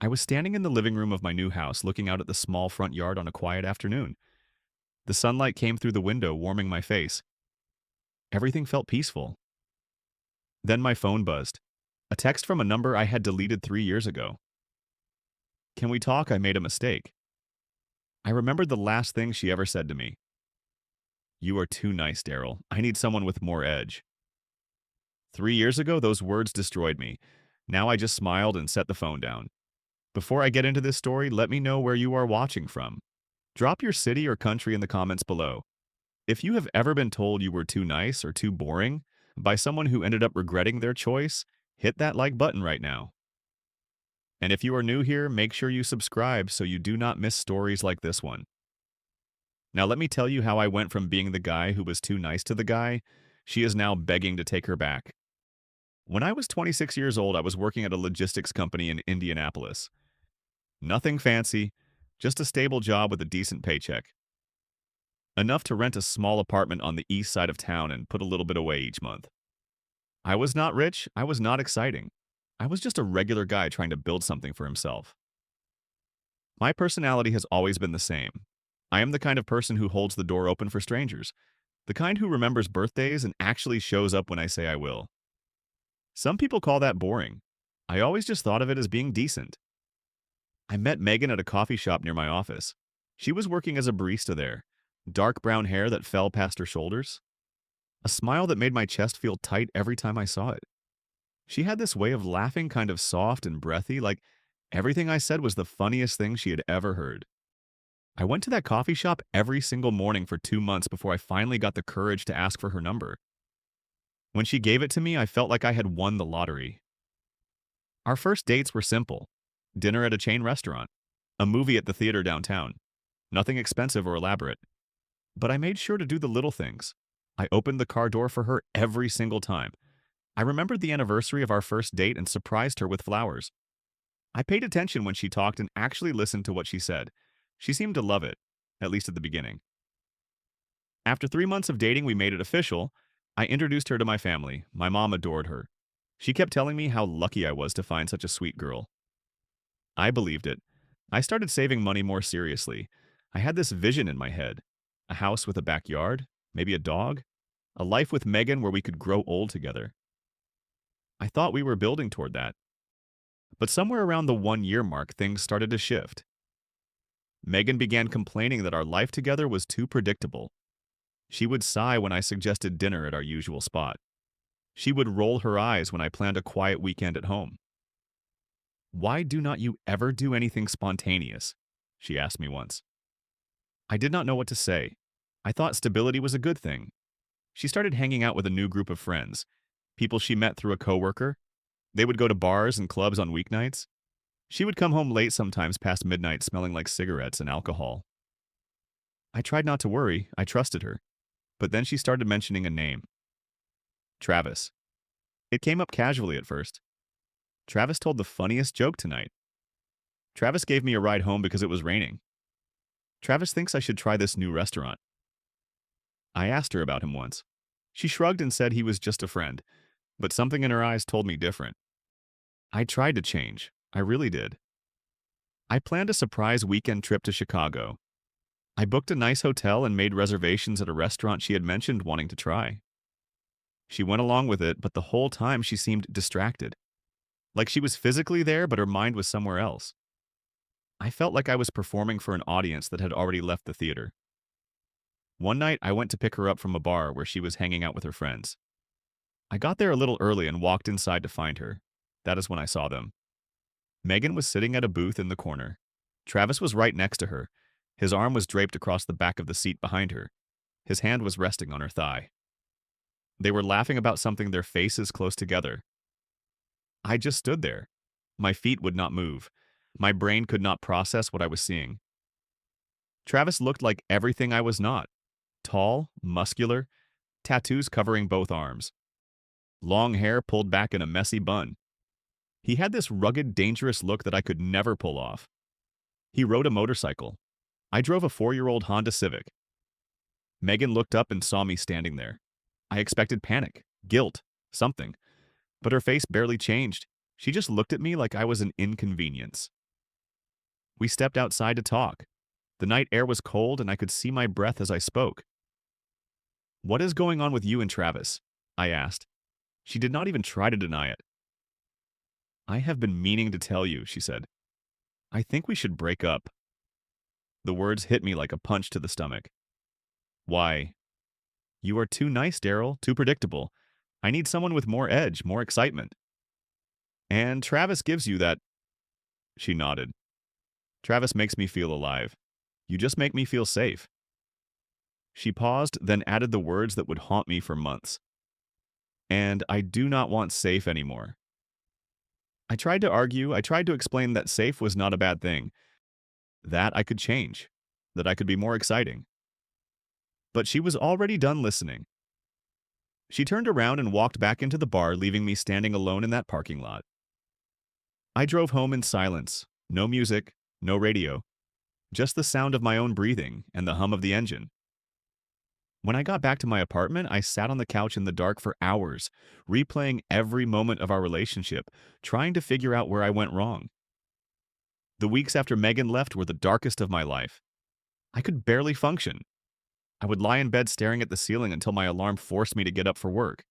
I was standing in the living room of my new house looking out at the small front yard on a quiet afternoon. The sunlight came through the window, warming my face. Everything felt peaceful. Then my phone buzzed. A text from a number I had deleted 3 years ago. "Can we talk? I made a mistake." I remembered the last thing she ever said to me. "You are too nice, Daryl. I need someone with more edge." 3 years ago, those words destroyed me. Now I just smiled and set the phone down. Before I get into this story, let me know where you are watching from. Drop your city or country in the comments below. If you have ever been told you were too nice or too boring by someone who ended up regretting their choice, hit that like button right now. And if you are new here, make sure you subscribe so you do not miss stories like this one. Now let me tell you how I went from being the guy who was too nice to the guy she is now begging to take her back. When I was 26 years old, I was working at a logistics company in Indianapolis. Nothing fancy, just a stable job with a decent paycheck. Enough to rent a small apartment on the east side of town and put a little bit away each month. I was not rich, I was not exciting. I was just a regular guy trying to build something for himself. My personality has always been the same. I am the kind of person who holds the door open for strangers, the kind who remembers birthdays and actually shows up when I say I will. Some people call that boring. I always just thought of it as being decent. I met Megan at a coffee shop near my office. She was working as a barista there, dark brown hair that fell past her shoulders, a smile that made my chest feel tight every time I saw it. She had this way of laughing, kind of soft and breathy, like everything I said was the funniest thing she had ever heard. I went to that coffee shop every single morning for 2 months before I finally got the courage to ask for her number. When she gave it to me, I felt like I had won the lottery. Our first dates were simple: dinner at a chain restaurant, a movie at the theater downtown. Nothing expensive or elaborate. But I made sure to do the little things. I opened the car door for her every single time. I remembered the anniversary of our first date and surprised her with flowers. I paid attention when she talked and actually listened to what she said. She seemed to love it, at least at the beginning. After 3 months of dating, we made it official. I introduced her to my family. My mom adored her. She kept telling me how lucky I was to find such a sweet girl. I believed it. I started saving money more seriously. I had this vision in my head: a house with a backyard, maybe a dog, a life with Megan where we could grow old together. I thought we were building toward that. But somewhere around the 1 year mark, things started to shift. Megan began complaining that our life together was too predictable. She would sigh when I suggested dinner at our usual spot. She would roll her eyes when I planned a quiet weekend at home. "Why do not you ever do anything spontaneous?" she asked me once. I did not know what to say. I thought stability was a good thing. She started hanging out with a new group of friends, people she met through a coworker. They would go to bars and clubs on weeknights. She would come home late, sometimes past midnight, smelling like cigarettes and alcohol. I tried not to worry. I trusted her. But then she started mentioning a name: Travis. It came up casually at first. "Travis told the funniest joke tonight." "Travis gave me a ride home because it was raining." "Travis thinks I should try this new restaurant." I asked her about him once. She shrugged and said he was just a friend, but something in her eyes told me different. I tried to change. I really did. I planned a surprise weekend trip to Chicago. I booked a nice hotel and made reservations at a restaurant she had mentioned wanting to try. She went along with it, but the whole time she seemed distracted. Like she was physically there, but her mind was somewhere else. I felt like I was performing for an audience that had already left the theater. One night, I went to pick her up from a bar where she was hanging out with her friends. I got there a little early and walked inside to find her. That is when I saw them. Megan was sitting at a booth in the corner. Travis was right next to her. His arm was draped across the back of the seat behind her. His hand was resting on her thigh. They were laughing about something, their faces close together. I just stood there. My feet would not move. My brain could not process what I was seeing. Travis looked like everything I was not. Tall, muscular, tattoos covering both arms. Long hair pulled back in a messy bun. He had this rugged, dangerous look that I could never pull off. He rode a motorcycle. I drove a 4-year-old Honda Civic. Megan looked up and saw me standing there. I expected panic, guilt, something. But her face barely changed. She just looked at me like I was an inconvenience. We stepped outside to talk. The night air was cold and I could see my breath as I spoke. "What is going on with you and Travis?" I asked. She did not even try to deny it. "I have been meaning to tell you," she said. "I think we should break up." The words hit me like a punch to the stomach. "Why?" "You are too nice, Daryl, too predictable. I need someone with more edge, more excitement." "And Travis gives you that." She nodded. "Travis makes me feel alive. You just make me feel safe." She paused, then added the words that would haunt me for months. "And I do not want safe anymore." I tried to argue, I tried to explain that safe was not a bad thing, that I could change, that I could be more exciting. But she was already done listening. She turned around and walked back into the bar, leaving me standing alone in that parking lot. I drove home in silence, no music, no radio, just the sound of my own breathing and the hum of the engine. When I got back to my apartment, I sat on the couch in the dark for hours, replaying every moment of our relationship, trying to figure out where I went wrong. The weeks after Megan left were the darkest of my life. I could barely function. I would lie in bed staring at the ceiling until my alarm forced me to get up for work.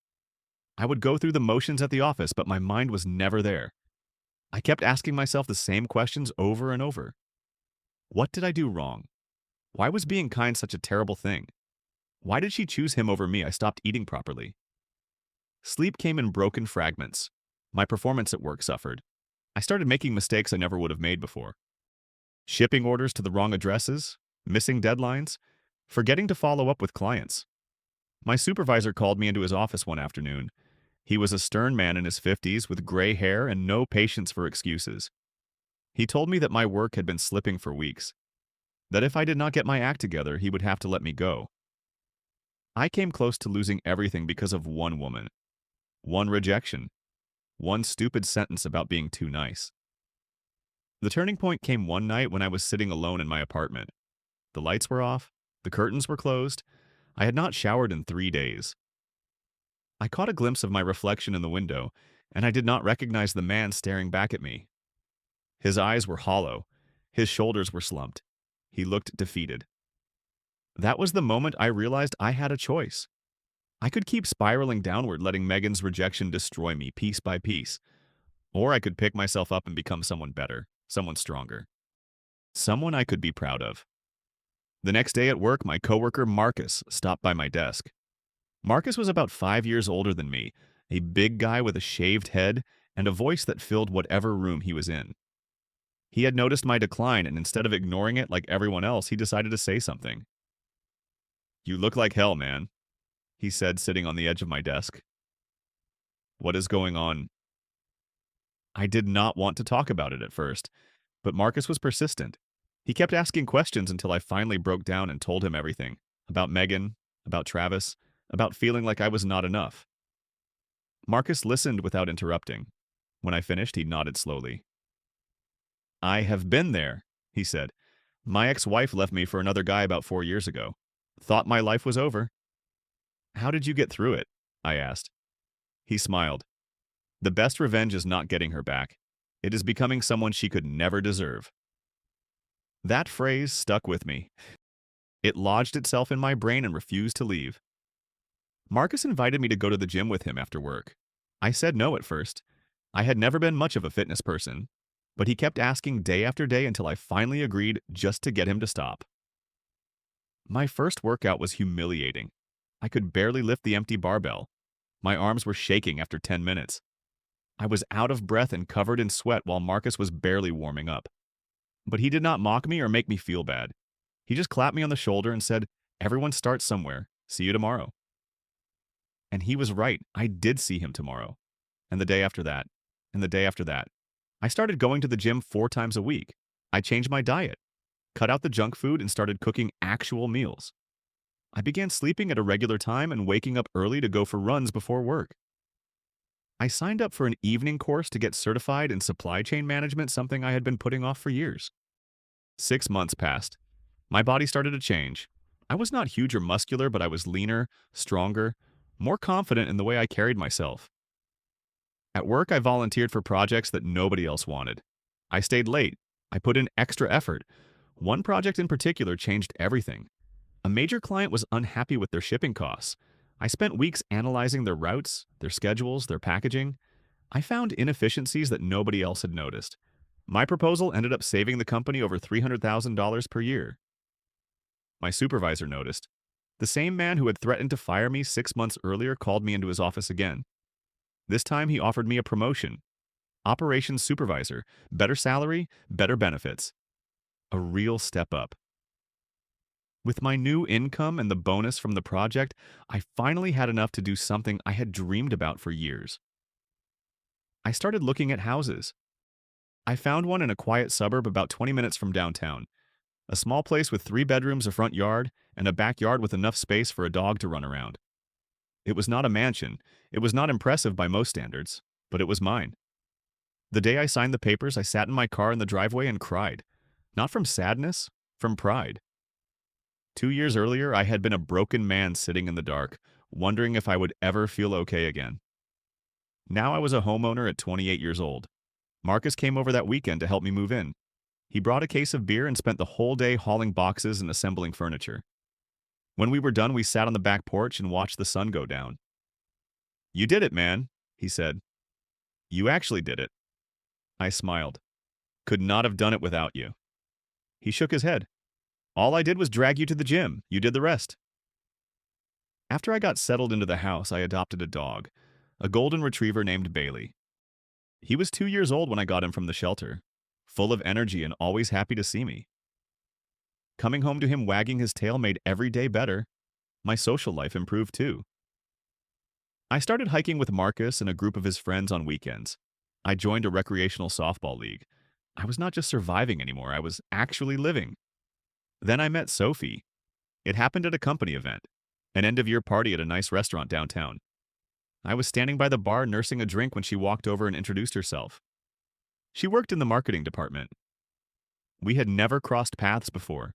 I would go through the motions at the office, but my mind was never there. I kept asking myself the same questions over and over. What did I do wrong? Why was being kind such a terrible thing? Why did she choose him over me? I stopped eating properly. Sleep came in broken fragments. My performance at work suffered. I started making mistakes I never would have made before. Shipping orders to the wrong addresses, missing deadlines, forgetting to follow up with clients. My supervisor called me into his office one afternoon. He was a stern man in his 50s with gray hair and no patience for excuses. He told me that my work had been slipping for weeks, that if I did not get my act together, he would have to let me go. I came close to losing everything because of one woman, one rejection, one stupid sentence about being too nice. The turning point came one night when I was sitting alone in my apartment. The lights were off, the curtains were closed. I had not showered in 3 days. I caught a glimpse of my reflection in the window, and I did not recognize the man staring back at me. His eyes were hollow. His shoulders were slumped. He looked defeated. That was the moment I realized I had a choice. I could keep spiraling downward, letting Megan's rejection destroy me piece by piece. Or I could pick myself up and become someone better, someone stronger, someone I could be proud of. The next day at work, my coworker Marcus stopped by my desk. Marcus was about 5 years older than me, a big guy with a shaved head and a voice that filled whatever room he was in. He had noticed my decline, and instead of ignoring it like everyone else, he decided to say something. "You look like hell, man," he said, sitting on the edge of my desk. "What is going on?" I did not want to talk about it at first, but Marcus was persistent. He kept asking questions until I finally broke down and told him everything. About Megan, about Travis, about feeling like I was not enough. Marcus listened without interrupting. When I finished, he nodded slowly. "I have been there," he said. "My ex-wife left me for another guy about 4 years ago. Thought my life was over." "How did you get through it?" I asked. He smiled. "The best revenge is not getting her back. It is becoming someone she could never deserve." That phrase stuck with me. It lodged itself in my brain and refused to leave. Marcus invited me to go to the gym with him after work. I said no at first. I had never been much of a fitness person, but he kept asking day after day until I finally agreed just to get him to stop. My first workout was humiliating. I could barely lift the empty barbell. My arms were shaking after 10 minutes. I was out of breath and covered in sweat while Marcus was barely warming up. But he did not mock me or make me feel bad. He just clapped me on the shoulder and said, "Everyone starts somewhere. See you tomorrow." And he was right. I did see him tomorrow. And the day after that. And the day after that. I started going to the gym 4 times a week. I changed my diet, cut out the junk food, and started cooking actual meals. I began sleeping at a regular time and waking up early to go for runs before work. I signed up for an evening course to get certified in supply chain management, something I had been putting off for years. 6 months passed. My body started to change. I was not huge or muscular, but I was leaner, stronger, more confident in the way I carried myself. At work, I volunteered for projects that nobody else wanted. I stayed late. I put in extra effort. One project in particular changed everything. A major client was unhappy with their shipping costs. I spent weeks analyzing their routes, their schedules, their packaging. I found inefficiencies that nobody else had noticed. My proposal ended up saving the company over $300,000 per year. My supervisor noticed. The same man who had threatened to fire me 6 months earlier called me into his office again. This time he offered me a promotion. Operations supervisor, better salary, better benefits. A real step up. With my new income and the bonus from the project, I finally had enough to do something I had dreamed about for years. I started looking at houses. I found one in a quiet suburb about 20 minutes from downtown. A small place with 3 bedrooms, a front yard, and a backyard with enough space for a dog to run around. It was not a mansion. It was not impressive by most standards, but it was mine. The day I signed the papers, I sat in my car in the driveway and cried. Not from sadness, from pride. 2 years earlier, I had been a broken man sitting in the dark, wondering if I would ever feel okay again. Now I was a homeowner at 28 years old. Marcus came over that weekend to help me move in. He brought a case of beer and spent the whole day hauling boxes and assembling furniture. When we were done, we sat on the back porch and watched the sun go down. "You did it, man," he said. "You actually did it." I smiled. "Could not have done it without you." He shook his head. "All I did was drag you to the gym. You did the rest." After I got settled into the house, I adopted a dog, a golden retriever named Bailey. He was 2 years old when I got him from the shelter, full of energy and always happy to see me. Coming home to him wagging his tail made every day better. My social life improved too. I started hiking with Marcus and a group of his friends on weekends. I joined a recreational softball league. I was not just surviving anymore, I was actually living. Then I met Sophie. It happened at a company event, an end-of-year party at a nice restaurant downtown. I was standing by the bar nursing a drink when she walked over and introduced herself. She worked in the marketing department. We had never crossed paths before.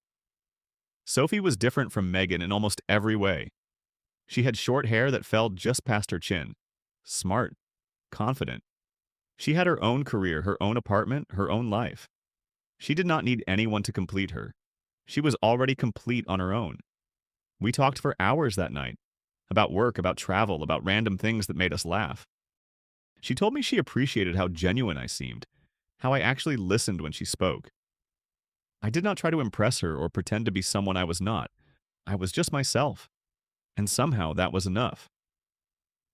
Sophie was different from Megan in almost every way. She had short hair that fell just past her chin. Smart. Confident. She had her own career, her own apartment, her own life. She did not need anyone to complete her. She was already complete on her own. We talked for hours that night. About work, about travel, about random things that made us laugh. She told me she appreciated how genuine I seemed, how I actually listened when she spoke. I did not try to impress her or pretend to be someone I was not. I was just myself. And somehow that was enough.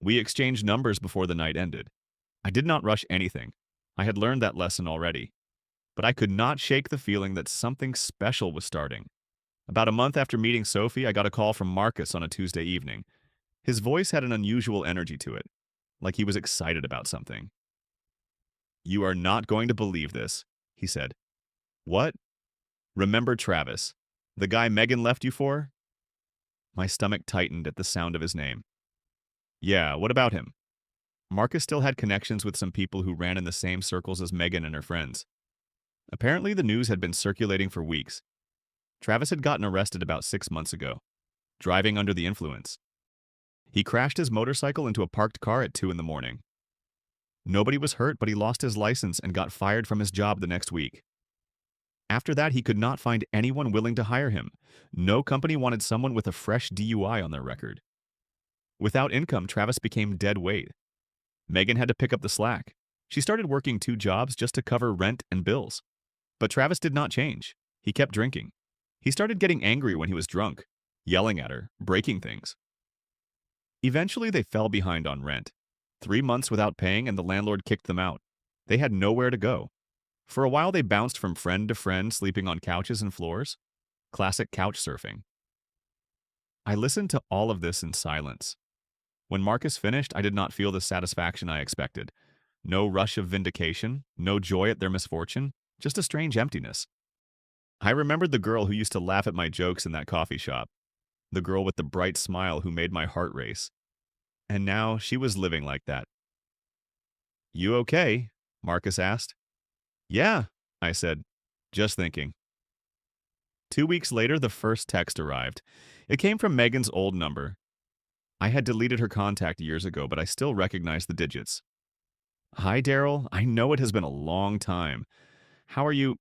We exchanged numbers before the night ended. I did not rush anything. I had learned that lesson already. But I could not shake the feeling that something special was starting. About a month after meeting Sophie, I got a call from Marcus on a Tuesday evening. His voice had an unusual energy to it, like he was excited about something. "You are not going to believe this," he said. "What?" "Remember Travis, the guy Megan left you for?" My stomach tightened at the sound of his name. "Yeah, what about him?" Marcus still had connections with some people who ran in the same circles as Megan and her friends. Apparently, the news had been circulating for weeks. Travis had gotten arrested about 6 months ago, driving under the influence. He crashed his motorcycle into a parked car at 2 in the morning. Nobody was hurt, but he lost his license and got fired from his job the next week. After that, he could not find anyone willing to hire him. No company wanted someone with a fresh DUI on their record. Without income, Travis became dead weight. Megan had to pick up the slack. She started working 2 jobs just to cover rent and bills. But Travis did not change. He kept drinking. He started getting angry when he was drunk, yelling at her, breaking things. Eventually, they fell behind on rent. 3 months without paying, and the landlord kicked them out. They had nowhere to go. For a while, they bounced from friend to friend, sleeping on couches and floors. Classic couch surfing. I listened to all of this in silence. When Marcus finished, I did not feel the satisfaction I expected. No rush of vindication, no joy at their misfortune, just a strange emptiness. I remembered the girl who used to laugh at my jokes in that coffee shop. The girl with the bright smile who made my heart race. And now she was living like that. "You okay?" Marcus asked. "Yeah," I said, just thinking. 2 weeks later, the first text arrived. It came from Megan's old number. I had deleted her contact years ago, but I still recognized the digits. "Hi, Daryl. I know it has been a long time. How are you?"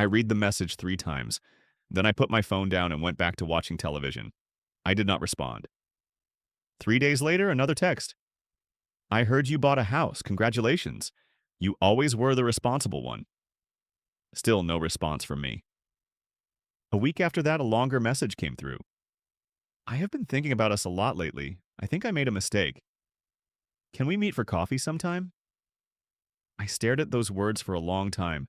I read the message 3 times. Then I put my phone down and went back to watching television. I did not respond. 3 days later, another text. I heard you bought a house. Congratulations. You always were the responsible one. Still no response from me. A week after that, a longer message came through. I have been thinking about us a lot lately. I think I made a mistake. Can we meet for coffee sometime? I stared at those words for a long time.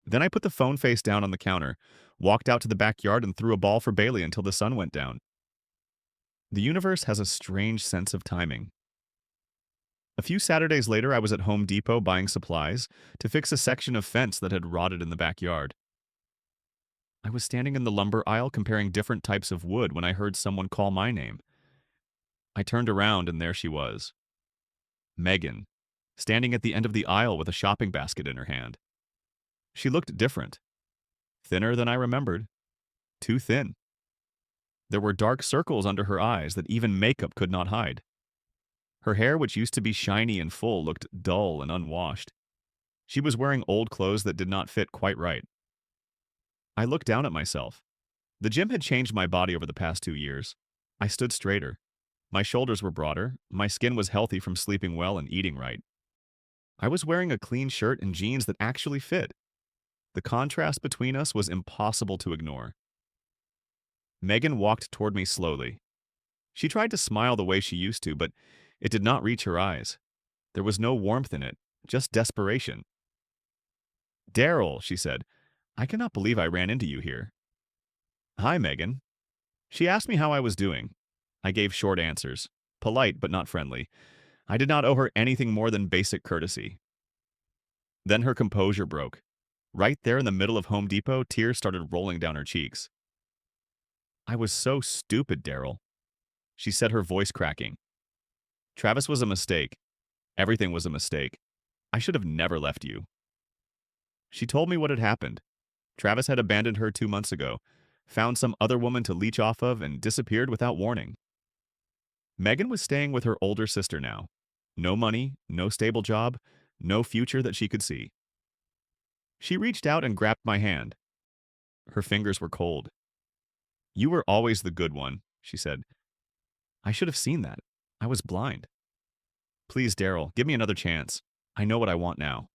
Then I put the phone face down on the counter, walked out to the backyard, and threw a ball for Bailey until the sun went down. The universe has a strange sense of timing. A few Saturdays later, I was at Home Depot buying supplies to fix a section of fence that had rotted in the backyard. I was standing in the lumber aisle comparing different types of wood when I heard someone call my name. I turned around and there she was. Megan, standing at the end of the aisle with a shopping basket in her hand. She looked different. Thinner than I remembered. Too thin. There were dark circles under her eyes that even makeup could not hide. Her hair, which used to be shiny and full, looked dull and unwashed. She was wearing old clothes that did not fit quite right. I looked down at myself. The gym had changed my body over the past 2 years. I stood straighter. My shoulders were broader. My skin was healthy from sleeping well and eating right. I was wearing a clean shirt and jeans that actually fit. The contrast between us was impossible to ignore. Megan walked toward me slowly. She tried to smile the way she used to, but it did not reach her eyes. There was no warmth in it, just desperation. "Daryl," she said, "I cannot believe I ran into you here." "Hi, Megan." She asked me how I was doing. I gave short answers, polite but not friendly. I did not owe her anything more than basic courtesy. Then her composure broke. Right there in the middle of Home Depot, tears started rolling down her cheeks. "I was so stupid, Daryl," she said, her voice cracking. "Travis was a mistake. Everything was a mistake. I should have never left you." She told me what had happened. Travis had abandoned her 2 months ago, found some other woman to leech off of, and disappeared without warning. Megan was staying with her older sister now. No money, no stable job, no future that she could see. She reached out and grabbed my hand. Her fingers were cold. "You were always the good one," she said. "I should have seen that. I was blind. Please, Daryl, give me another chance. I know what I want now."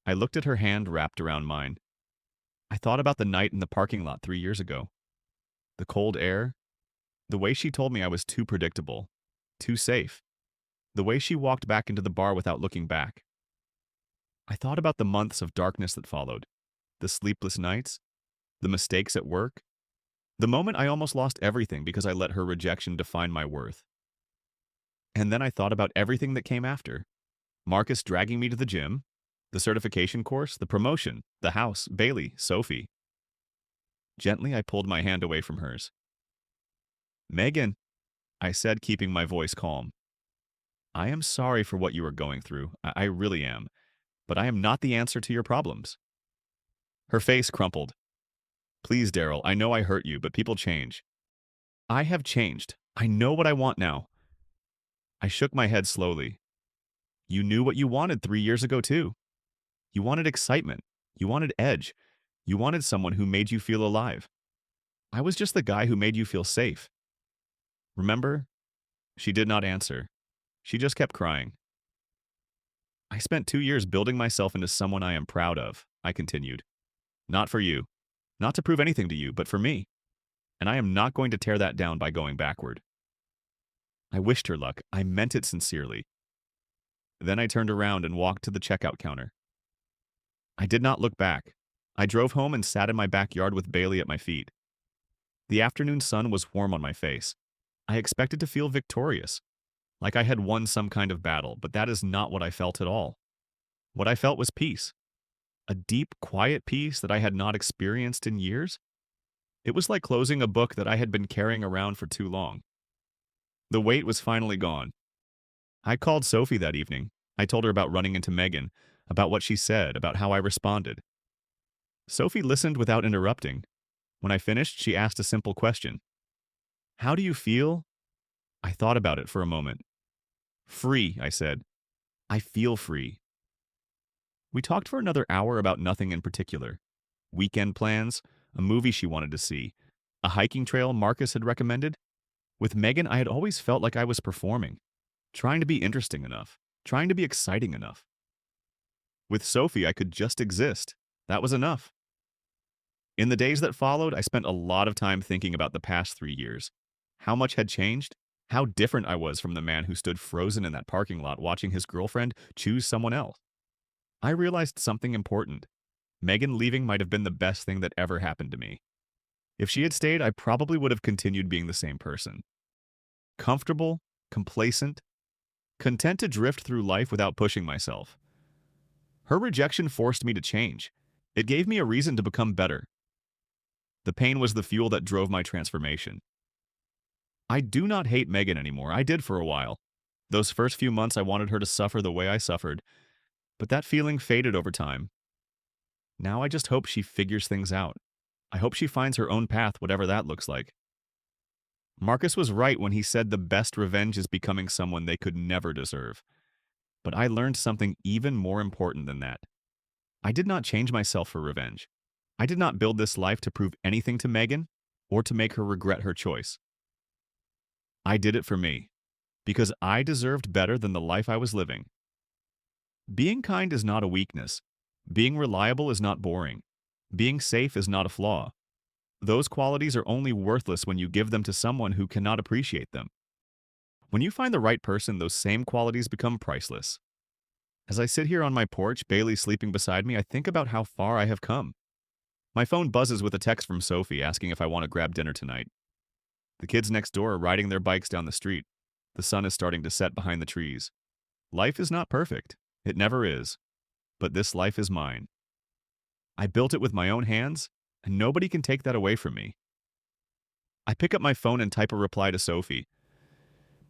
I looked at her hand wrapped around mine. I thought about the night in the parking lot 3 years ago. The cold air. The way she told me I was too predictable. Too safe. The way she walked back into the bar without looking back. I thought about the months of darkness that followed. The sleepless nights. The mistakes at work. The moment I almost lost everything because I let her rejection define my worth. And then I thought about everything that came after. Marcus dragging me to the gym, the certification course, the promotion, the house, Bailey, Sophie. Gently, I pulled my hand away from hers. "Megan," I said, keeping my voice calm. "I am sorry for what you are going through. I really am. But I am not the answer to your problems." Her face crumpled. "Please, Daryl, I know I hurt you, but people change." "I have changed. I know what I want now." I shook my head slowly. "You knew what you wanted 3 years ago, too. You wanted excitement. You wanted edge. You wanted someone who made you feel alive. I was just the guy who made you feel safe. Remember?" She did not answer. She just kept crying. "I spent 2 years building myself into someone I am proud of," I continued. "Not for you. Not to prove anything to you, but for me. And I am not going to tear that down by going backward." I wished her luck. I meant it sincerely. Then I turned around and walked to the checkout counter. I did not look back. I drove home and sat in my backyard with Bailey at my feet. The afternoon sun was warm on my face. I expected to feel victorious, like I had won some kind of battle, but that is not what I felt at all. What I felt was peace. A deep, quiet peace that I had not experienced in years. It was like closing a book that I had been carrying around for too long. The weight was finally gone. I called Sophie that evening. I told her about running into Megan, about what she said, about how I responded. Sophie listened without interrupting. When I finished, she asked a simple question. "How do you feel?" I thought about it for a moment. "Free," I said. "I feel free." We talked for another hour about nothing in particular. Weekend plans, a movie she wanted to see, a hiking trail Marcus had recommended. With Megan, I had always felt like I was performing, trying to be interesting enough, trying to be exciting enough. With Sophie, I could just exist. That was enough. In the days that followed, I spent a lot of time thinking about the past 3 years. How much had changed? How different I was from the man who stood frozen in that parking lot watching his girlfriend choose someone else. I realized something important. Megan leaving might have been the best thing that ever happened to me. If she had stayed, I probably would have continued being the same person. Comfortable, complacent, content to drift through life without pushing myself. Her rejection forced me to change. It gave me a reason to become better. The pain was the fuel that drove my transformation. I do not hate Megan anymore. I did for a while. Those first few months, I wanted her to suffer the way I suffered, but that feeling faded over time. Now I just hope she figures things out. I hope she finds her own path, whatever that looks like. Marcus was right when he said the best revenge is becoming someone they could never deserve. But I learned something even more important than that. I did not change myself for revenge. I did not build this life to prove anything to Megan or to make her regret her choice. I did it for me, because I deserved better than the life I was living. Being kind is not a weakness. Being reliable is not boring. Being safe is not a flaw. Those qualities are only worthless when you give them to someone who cannot appreciate them. When you find the right person, those same qualities become priceless. As I sit here on my porch, Bailey sleeping beside me, I think about how far I have come. My phone buzzes with a text from Sophie asking if I want to grab dinner tonight. The kids next door are riding their bikes down the street. The sun is starting to set behind the trees. Life is not perfect. It never is. But this life is mine. I built it with my own hands, and nobody can take that away from me. I pick up my phone and type a reply to Sophie.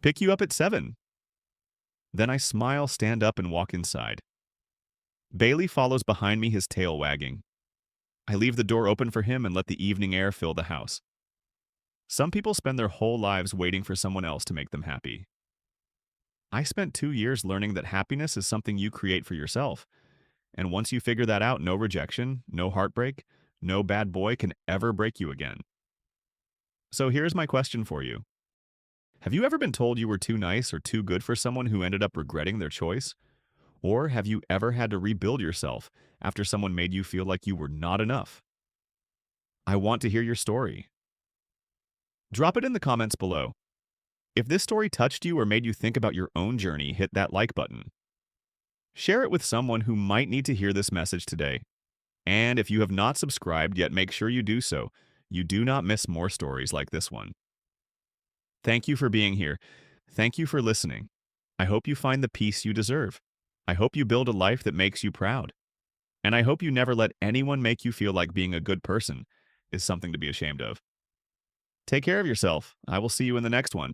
Pick you up at 7. Then I smile, stand up, and walk inside. Bailey follows behind me, his tail wagging. I leave the door open for him and let the evening air fill the house. Some people spend their whole lives waiting for someone else to make them happy. I spent 2 years learning that happiness is something you create for yourself. And once you figure that out, no rejection, no heartbreak, no bad boy can ever break you again. So here's my question for you. Have you ever been told you were too nice or too good for someone who ended up regretting their choice? Or have you ever had to rebuild yourself after someone made you feel like you were not enough? I want to hear your story. Drop it in the comments below. If this story touched you or made you think about your own journey, hit that like button. Share it with someone who might need to hear this message today. And if you have not subscribed yet, make sure you do so. You do not miss more stories like this one. Thank you for being here. Thank you for listening. I hope you find the peace you deserve. I hope you build a life that makes you proud. And I hope you never let anyone make you feel like being a good person is something to be ashamed of. Take care of yourself. I will see you in the next one.